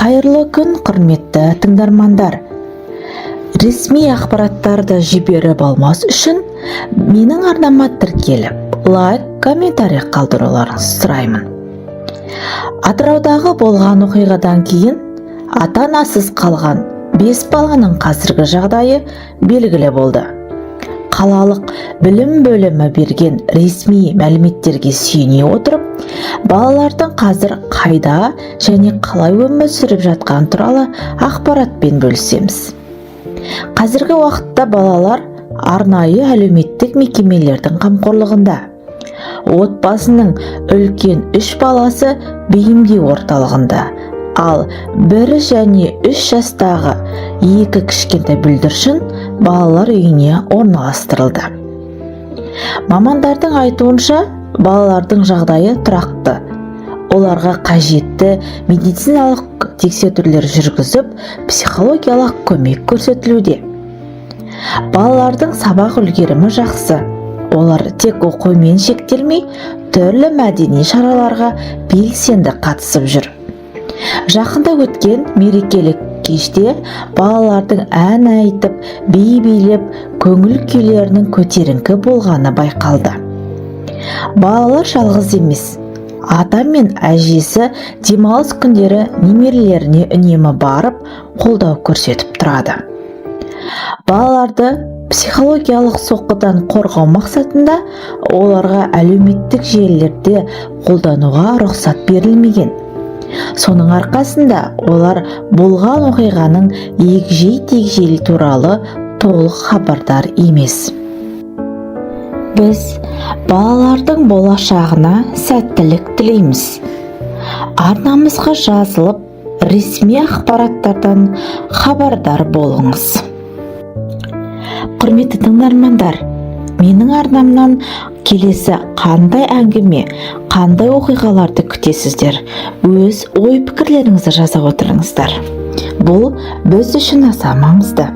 Қайырлы күн, құрметті тыңдармандар. Ресми ақпараттарды жіберіп алмас үшін менің арнама тіркеліп, лайк, комментарий қалдыруларыңызды сұраймын. Атыраудағы болған оқиғадан кейін ата-анасыз қалған 5 баланың қазіргі жағдайы белгілі болды. Қалалық білім бөлімі берген ресми мәліметтерге сүйене отырып, балалардың қазір қайда және қалай өмір сүріп жатқаны туралы ақпаратпен бөлісеміз. Қазіргі уақытта балалар арнайы әлеуметтік мекемелердің қамқорлығында. Отбасының үлкен 3 баласы бейімдеу орталығында, ал 1 және 3 жастағы 2 кішкентай бүлдіршін балалар үйіне орналастырылды. Мамандардың айтуынша, балалардың жағдайы тұрақты. Оларға қажетті медициналық тексерулер жүргізіп, психологиялық көмек көрсетілуде. Балалардың сабақ үлгерімі жақсы. Олар тек оқумен шектелмей, түрлі мәдени шараларға белсенді қатысып жүр. Жақында өткен мерекелік кеште балалардың ән айтып, би билеп, көңіл күйлерінің көтеріңкі болғаны байқалды. Балалар жалғыз емес. Ата мен әжесі демалыс күндері немерелеріне үнемі барып, қолдау көрсетіп тұрады. Балаларды психологиялық соққыдан қорғау мақсатында оларға әлеуметтік желілерде қолдануға рұқсат берілмеген. Соның арқасында олар болған оқиғаның егжей-тегжейлі туралы толық хабардар емес. Біз балалардың болашағына сәттілік тілейміз. Арнамызға жазылып, ресми ақпараттардан хабардар болыңыз. Құрметті тыңдармандар, менің арнамнан келесі қандай әңгіме, қандай оқиғаларды күтесіздер? Өз ой-пікірлеріңізді жаза отырыңыздар. Бұл біз үшін аса маңызды.